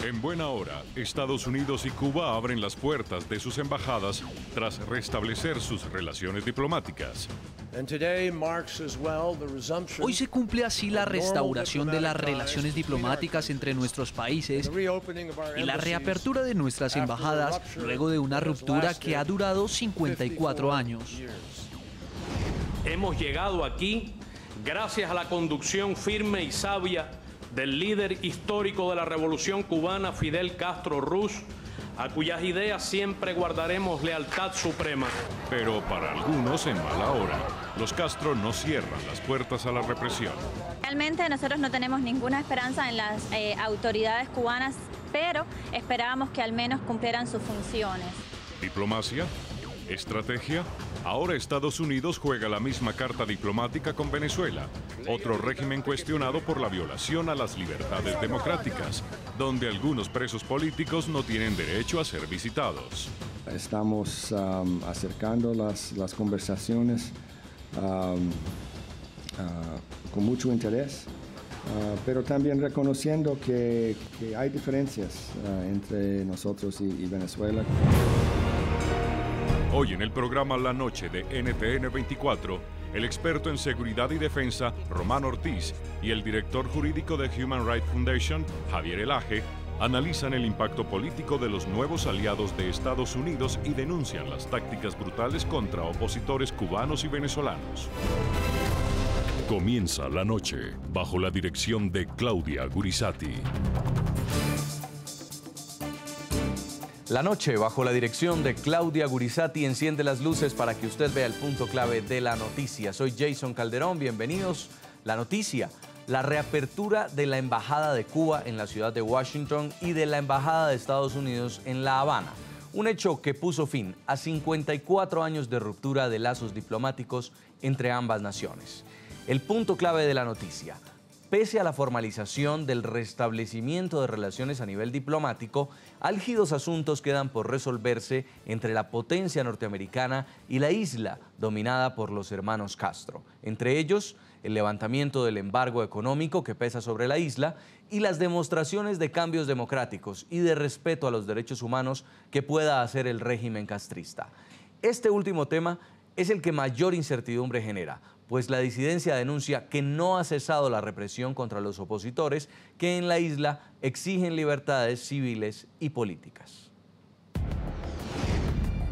En buena hora, Estados Unidos y Cuba abren las puertas de sus embajadas tras restablecer sus relaciones diplomáticas. Hoy se cumple así la restauración de las relaciones diplomáticas entre nuestros países y la reapertura de nuestras embajadas luego de una ruptura que ha durado 54 años. Hemos llegado aquí gracias a la conducción firme y sabia del líder histórico de la Revolución Cubana, Fidel Castro Ruz, a cuyas ideas siempre guardaremos lealtad suprema. Pero para algunos, en mala hora, los Castro no cierran las puertas a la represión. Realmente nosotros no tenemos ninguna esperanza en las autoridades cubanas, pero esperábamos que al menos cumplieran sus funciones. ¿Diplomacia? ¿Estrategia? Ahora Estados Unidos juega la misma carta diplomática con Venezuela, otro régimen cuestionado por la violación a las libertades democráticas, donde algunos presos políticos no tienen derecho a ser visitados. Estamos acercando las conversaciones con mucho interés, pero también reconociendo que hay diferencias entre nosotros y Venezuela. Hoy en el programa La Noche de NTN 24, el experto en seguridad y defensa, Román Ortiz, y el director jurídico de Human Rights Foundation, Javier Elaje, analizan el impacto político de los nuevos aliados de Estados Unidos y denuncian las tácticas brutales contra opositores cubanos y venezolanos. Comienza La Noche, bajo la dirección de Claudia Gurisati. La Noche, bajo la dirección de Claudia Gurisati, enciende las luces para que usted vea el punto clave de la noticia. Soy Jason Calderón, bienvenidos. La noticia, la reapertura de la Embajada de Cuba en la ciudad de Washington y de la Embajada de Estados Unidos en La Habana. Un hecho que puso fin a 54 años de ruptura de lazos diplomáticos entre ambas naciones. El punto clave de la noticia. Pese a la formalización del restablecimiento de relaciones a nivel diplomático, álgidos asuntos quedan por resolverse entre la potencia norteamericana y la isla dominada por los hermanos Castro. Entre ellos, el levantamiento del embargo económico que pesa sobre la isla y las demostraciones de cambios democráticos y de respeto a los derechos humanos que pueda hacer el régimen castrista. Este último tema es el que mayor incertidumbre genera, pues la disidencia denuncia que no ha cesado la represión contra los opositores que en la isla exigen libertades civiles y políticas.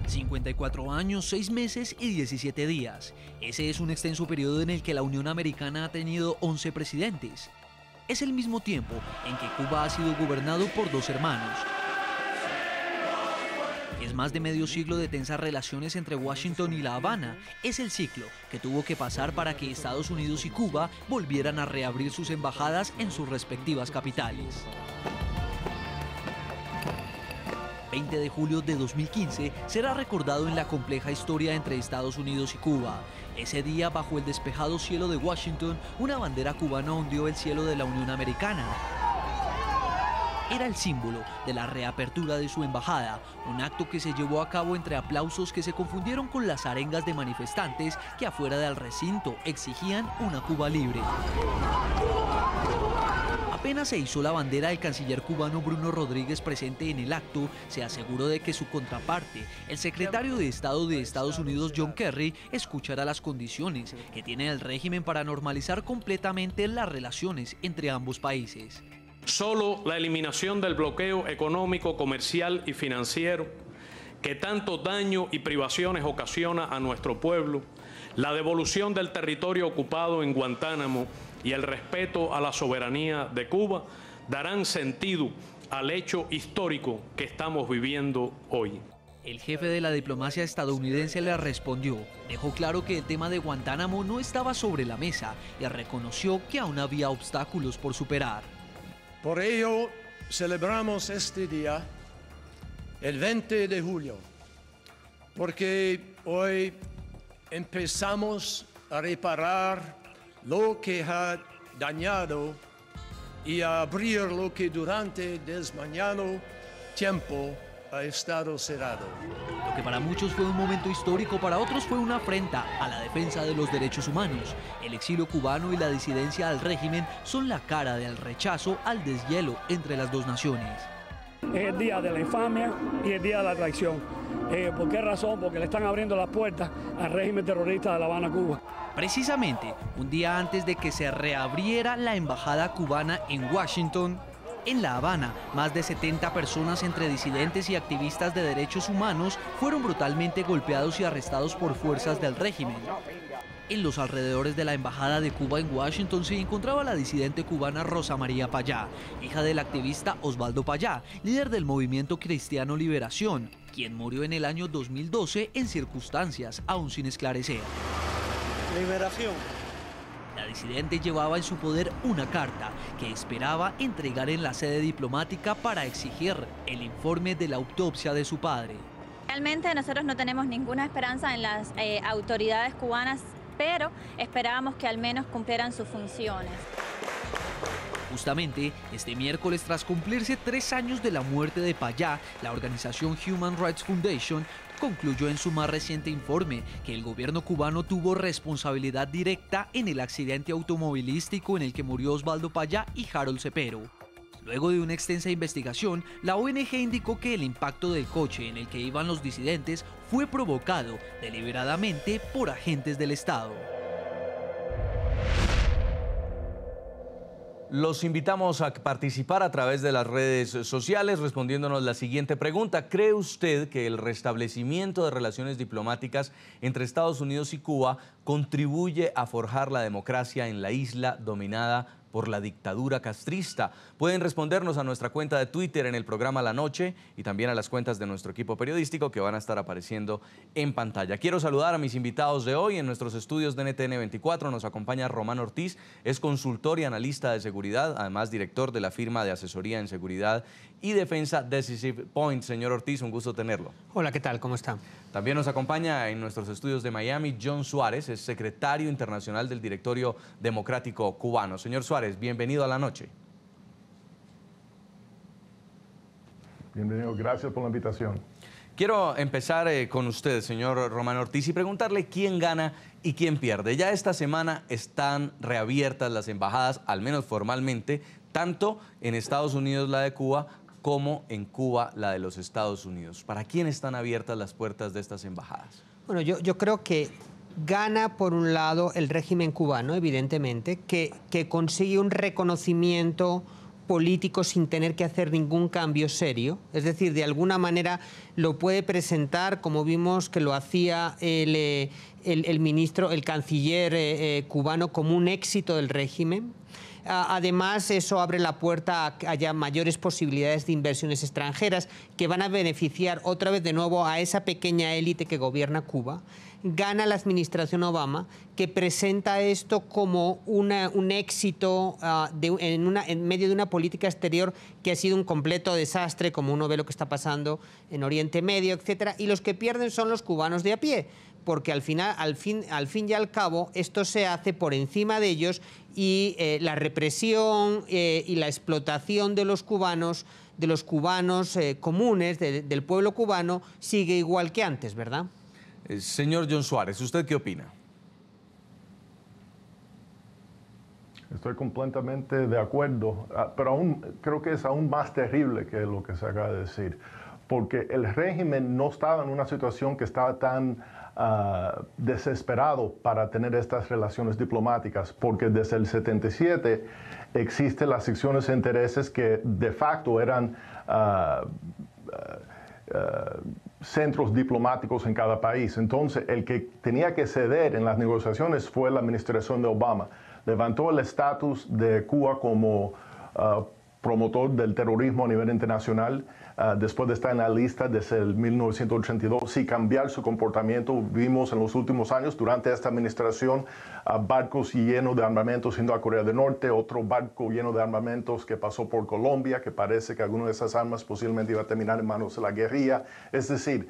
54 años, 6 meses y 17 días. Ese es un extenso periodo en el que la Unión Americana ha tenido 11 presidentes. Es el mismo tiempo en que Cuba ha sido gobernado por 2 hermanos. Es más de medio siglo de tensas relaciones entre Washington y La Habana. Es el ciclo que tuvo que pasar para que Estados Unidos y Cuba volvieran a reabrir sus embajadas en sus respectivas capitales. 20 de julio de 2015 será recordado en la compleja historia entre Estados Unidos y Cuba. Ese día, bajo el despejado cielo de Washington, una bandera cubana ondeó el cielo de la Unión Americana. Era el símbolo de la reapertura de su embajada, un acto que se llevó a cabo entre aplausos que se confundieron con las arengas de manifestantes que afuera del recinto exigían una Cuba libre. Apenas se izó la bandera, el canciller cubano Bruno Rodríguez, presente en el acto, se aseguró de que su contraparte, el secretario de Estado de Estados Unidos John Kerry, escuchará las condiciones que tiene el régimen para normalizar completamente las relaciones entre ambos países. Solo la eliminación del bloqueo económico, comercial y financiero que tanto daño y privaciones ocasiona a nuestro pueblo, la devolución del territorio ocupado en Guantánamo y el respeto a la soberanía de Cuba darán sentido al hecho histórico que estamos viviendo hoy. El jefe de la diplomacia estadounidense le respondió, dejó claro que el tema de Guantánamo no estaba sobre la mesa y reconoció que aún había obstáculos por superar. Por ello, celebramos este día, el 20 de julio, porque hoy empezamos a reparar lo que ha dañado y a abrir lo que durante desmañado tiempo ha estado cerrado. Lo que para muchos fue un momento histórico, para otros fue una afrenta a la defensa de los derechos humanos. El exilio cubano y la disidencia al régimen son la cara del rechazo al deshielo entre las dos naciones. Es el día de la infamia y el día de la traición. ¿Por qué razón? Porque le están abriendo las puertas al régimen terrorista de La Habana, Cuba. Precisamente, un día antes de que se reabriera la embajada cubana en Washington, en La Habana, más de 70 personas entre disidentes y activistas de derechos humanos fueron brutalmente golpeados y arrestados por fuerzas del régimen. En los alrededores de la embajada de Cuba en Washington se encontraba la disidente cubana Rosa María Payá, hija del activista Osvaldo Payá, líder del movimiento Cristiano Liberación, quien murió en el año 2012 en circunstancias aún sin esclarecer. Liberación. La disidente llevaba en su poder una carta que esperaba entregar en la sede diplomática para exigir el informe de la autopsia de su padre. Realmente nosotros no tenemos ninguna esperanza en las autoridades cubanas, pero esperábamos que al menos cumplieran sus funciones. Justamente, este miércoles, tras cumplirse 3 años de la muerte de Payá, la organización Human Rights Foundation concluyó en su más reciente informe que el gobierno cubano tuvo responsabilidad directa en el accidente automovilístico en el que murió Osvaldo Payá y Harold Cepero. Luego de una extensa investigación, la ONG indicó que el impacto del coche en el que iban los disidentes fue provocado deliberadamente por agentes del Estado. Los invitamos a participar a través de las redes sociales respondiéndonos la siguiente pregunta. ¿Cree usted que el restablecimiento de relaciones diplomáticas entre Estados Unidos y Cuba contribuye a forjar la democracia en la isla dominada por la dictadura castrista? Pueden respondernos a nuestra cuenta de Twitter en el programa La Noche y también a las cuentas de nuestro equipo periodístico que van a estar apareciendo en pantalla. Quiero saludar a mis invitados de hoy. En nuestros estudios de NTN 24 nos acompaña Román Ortiz, es consultor y analista de seguridad, además director de la firma de asesoría en seguridad y defensa Decisive Point. Señor Ortiz, un gusto tenerlo. Hola, ¿qué tal? ¿Cómo está? También nos acompaña en nuestros estudios de Miami John Suárez, es secretario internacional del Directorio Democrático Cubano. Señor Suárez, bienvenido a La Noche. Bienvenido, gracias por la invitación. Quiero empezar con usted, señor Román Ortiz, y preguntarle quién gana y quién pierde. Ya esta semana están reabiertas las embajadas, al menos formalmente, tanto en Estados Unidos la de Cuba como en Cuba la de los Estados Unidos. ¿Para quién están abiertas las puertas de estas embajadas? Bueno, yo creo que gana por un lado el régimen cubano, evidentemente, que consigue un reconocimiento político sin tener que hacer ningún cambio serio. Es decir, de alguna manera lo puede presentar, como vimos que lo hacía el canciller cubano, como un éxito del régimen. Además, eso abre la puerta a que haya mayores posibilidades de inversiones extranjeras que van a beneficiar otra vez de nuevo a esa pequeña élite que gobierna Cuba. Gana la administración Obama, que presenta esto como un éxito en medio de una política exterior que ha sido un completo desastre, como uno ve lo que está pasando en Oriente Medio, etcétera. Y los que pierden son los cubanos de a pie, porque al fin y al cabo esto se hace por encima de ellos y la represión y la explotación de los cubanos comunes, del pueblo cubano, sigue igual que antes, ¿verdad? Señor John Suárez, ¿usted qué opina? Estoy completamente de acuerdo, pero aún creo que es aún más terrible que lo que se acaba de decir, porque el régimen no estaba en una situación que estaba tan desesperado para tener estas relaciones diplomáticas, porque desde el 77 existen las secciones de intereses que de facto eran centros diplomáticos en cada país. Entonces, el que tenía que ceder en las negociaciones fue la administración de Obama. Levantó el estatus de Cuba como promotor del terrorismo a nivel internacional, después de estar en la lista desde el 1982, sin cambiar su comportamiento. Vimos en los últimos años, durante esta administración, barcos llenos de armamentos yendo a Corea del Norte, otro barco lleno de armamentos que pasó por Colombia, que parece que alguna de esas armas posiblemente iba a terminar en manos de la guerrilla. Es decir,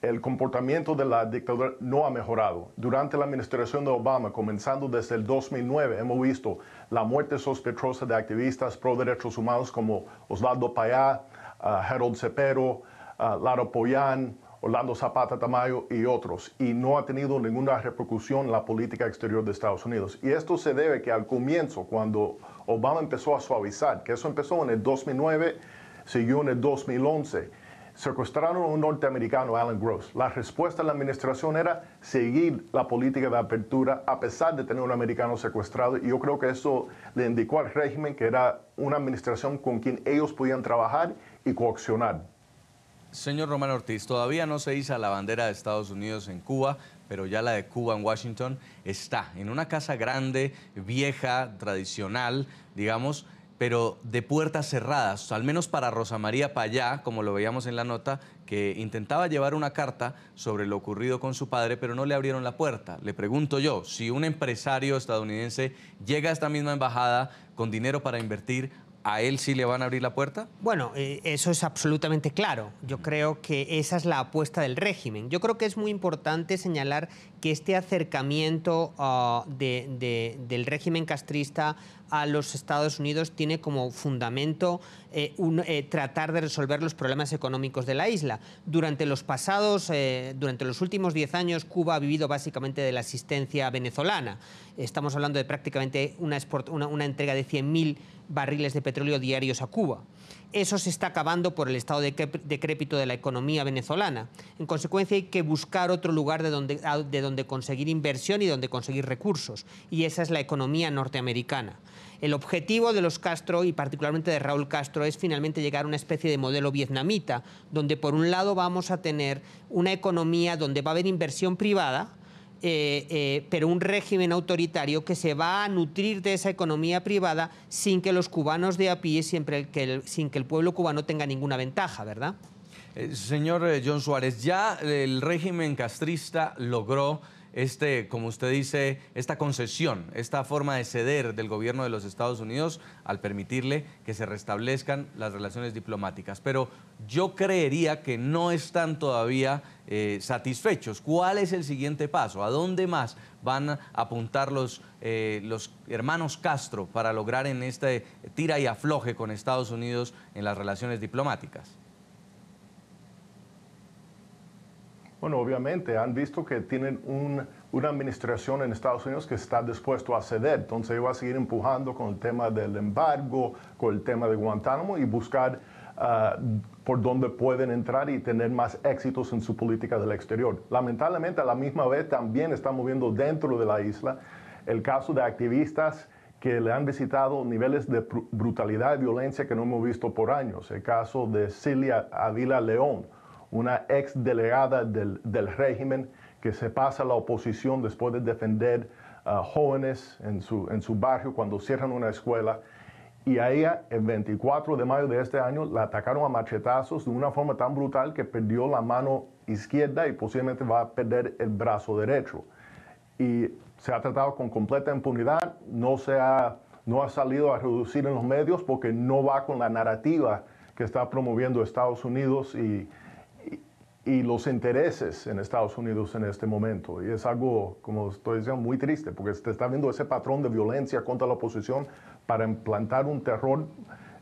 el comportamiento de la dictadura no ha mejorado. Durante la administración de Obama, comenzando desde el 2009, hemos visto la muerte sospechosa de activistas pro derechos humanos como Osvaldo Payá, Harold Cepero, Lara Pollán, Orlando Zapata Tamayo y otros, y no ha tenido ninguna repercusión en la política exterior de Estados Unidos. Y esto se debe que al comienzo, cuando Obama empezó a suavizar, que eso empezó en el 2009, siguió en el 2011. Secuestraron a un norteamericano, Alan Gross. La respuesta de la administración era seguir la política de apertura a pesar de tener un americano secuestrado, y yo creo que eso le indicó al régimen que era una administración con quien ellos podían trabajar y coaccionar. Señor Román Ortiz, todavía no se iza la bandera de Estados Unidos en Cuba, pero ya la de Cuba en Washington está en una casa grande, vieja, tradicional, digamos, pero de puertas cerradas, al menos para Rosa María Payá, como lo veíamos en la nota, que intentaba llevar una carta sobre lo ocurrido con su padre, pero no le abrieron la puerta. Le pregunto yo, si un empresario estadounidense llega a esta misma embajada con dinero para invertir, ¿a él sí le van a abrir la puerta? Bueno, eso es absolutamente claro. Yo creo que esa es la apuesta del régimen. Yo creo que es muy importante señalar que este acercamiento del régimen castrista a los Estados Unidos tiene como fundamento tratar de resolver los problemas económicos de la isla. Durante los últimos 10 años, Cuba ha vivido básicamente de la asistencia venezolana. Estamos hablando de prácticamente una entrega de 100.000 barriles de petróleo diarios a Cuba. Eso se está acabando por el estado decrépito de la economía venezolana. En consecuencia, hay que buscar otro lugar de donde conseguir inversión y donde conseguir recursos. Y esa es la economía norteamericana. El objetivo de los Castro, y particularmente de Raúl Castro, es finalmente llegar a una especie de modelo vietnamita, donde por un lado vamos a tener una economía donde va a haber inversión privada, pero un régimen autoritario que se va a nutrir de esa economía privada sin que los cubanos de a pie, sin que el pueblo cubano tenga ninguna ventaja, ¿verdad? Señor John Suárez, ya el régimen castrista logró como usted dice, esta concesión, esta forma de ceder del gobierno de los Estados Unidos al permitirle que se restablezcan las relaciones diplomáticas. Pero yo creería que no están todavía satisfechos. ¿Cuál es el siguiente paso? ¿A dónde más van a apuntar los hermanos Castro para lograr en este tira y afloje con Estados Unidos en las relaciones diplomáticas? Bueno, obviamente han visto que tienen una administración en Estados Unidos que está dispuesto a ceder. Entonces ellos van a seguir empujando con el tema del embargo, con el tema de Guantánamo y buscar por dónde pueden entrar y tener más éxitos en su política del exterior. Lamentablemente, a la misma vez también estamos viendo dentro de la isla el caso de activistas que le han visitado niveles de brutalidad y violencia que no hemos visto por años. El caso de Cilia Avila León, una ex delegada del régimen que se pasa a la oposición después de defender jóvenes en su barrio cuando cierran una escuela. Y a ella, el 24 de mayo de este año, la atacaron a machetazos de una forma tan brutal que perdió la mano izquierda y posiblemente va a perder el brazo derecho. Y se ha tratado con completa impunidad, no ha salido a reducir en los medios porque no va con la narrativa que está promoviendo Estados Unidos y los intereses en Estados Unidos en este momento. Y es algo, como estoy diciendo, muy triste, porque se está viendo ese patrón de violencia contra la oposición para implantar un terror,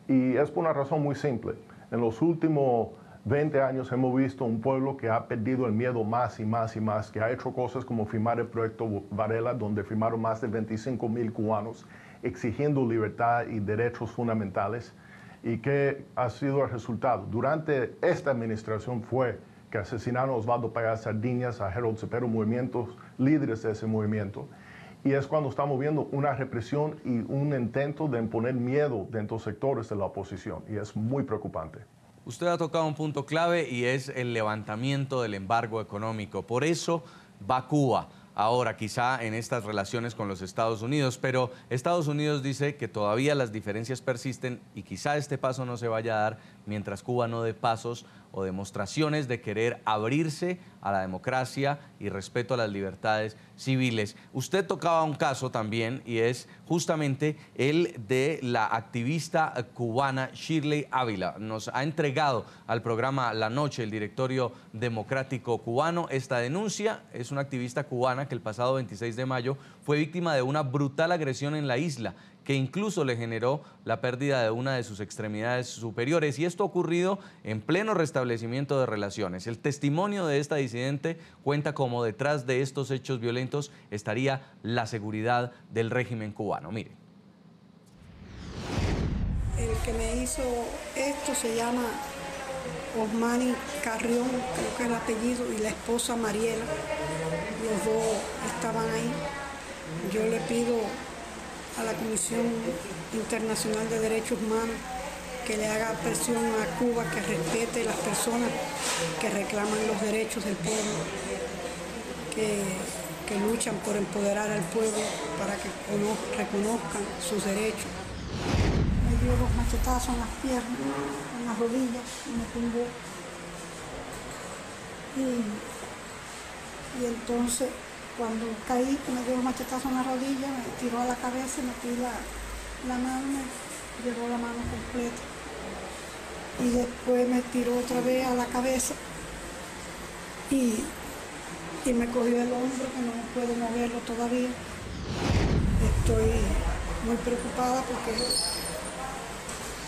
y es por una razón muy simple. En los últimos 20 años hemos visto un pueblo que ha perdido el miedo más y más y más, que ha hecho cosas como firmar el proyecto Varela, donde firmaron más de 25.000 cubanos exigiendo libertad y derechos fundamentales. ¿Y qué ha sido el resultado? Durante esta administración fue que asesinaron a Osvaldo Payá Sardiñas, a Harold Cepero, líderes de ese movimiento. Y es cuando estamos viendo una represión y un intento de imponer miedo dentro de sectores de la oposición. Y es muy preocupante. Usted ha tocado un punto clave y es el levantamiento del embargo económico. Por eso va Cuba ahora quizá en estas relaciones con los Estados Unidos, pero Estados Unidos dice que todavía las diferencias persisten y quizá este paso no se vaya a dar mientras Cuba no dé pasos o demostraciones de querer abrirse a la democracia y respeto a las libertades civiles. Usted tocaba un caso también y es justamente el de la activista cubana Shirley Ávila. Nos ha entregado al programa La Noche el Directorio Democrático Cubano esta denuncia. Es una activista cubana que el pasado 26 de mayo fue víctima de una brutal agresión en la isla, que incluso le generó la pérdida de una de sus extremidades superiores. Y esto ha ocurrido en pleno restablecimiento de relaciones. El testimonio de esta disidente cuenta cómo detrás de estos hechos violentos estaría la seguridad del régimen cubano. Mire. El que me hizo esto muerto se llama Osmani Carrión, creo que es el apellido, y la esposa Mariela. Los dos estaban ahí. Yo le pido a la Comisión Internacional de Derechos Humanos que le haga presión a Cuba, que respete a las personas que reclaman los derechos del pueblo, que luchan por empoderar al pueblo para que reconozcan sus derechos. Me dio 2 machetazos en las piernas, en las rodillas, y me tumbó. Y entonces, cuando caí, me dio 2 machetazos en la rodilla, me tiró a la cabeza y me tiró la mano, me llevó la mano completa. Y después me tiró otra vez a la cabeza y me cogió el hombro, que no puedo moverlo todavía. Estoy muy preocupada porque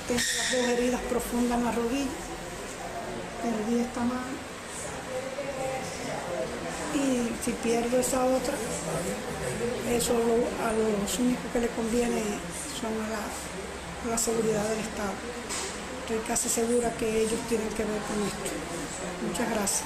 tengo las 2 heridas profundas en la rodilla, perdí esta mano. Y si pierdo esa otra, eso a los únicos que le conviene son a la seguridad del Estado. Estoy casi segura que ellos tienen que ver con esto. Muchas gracias.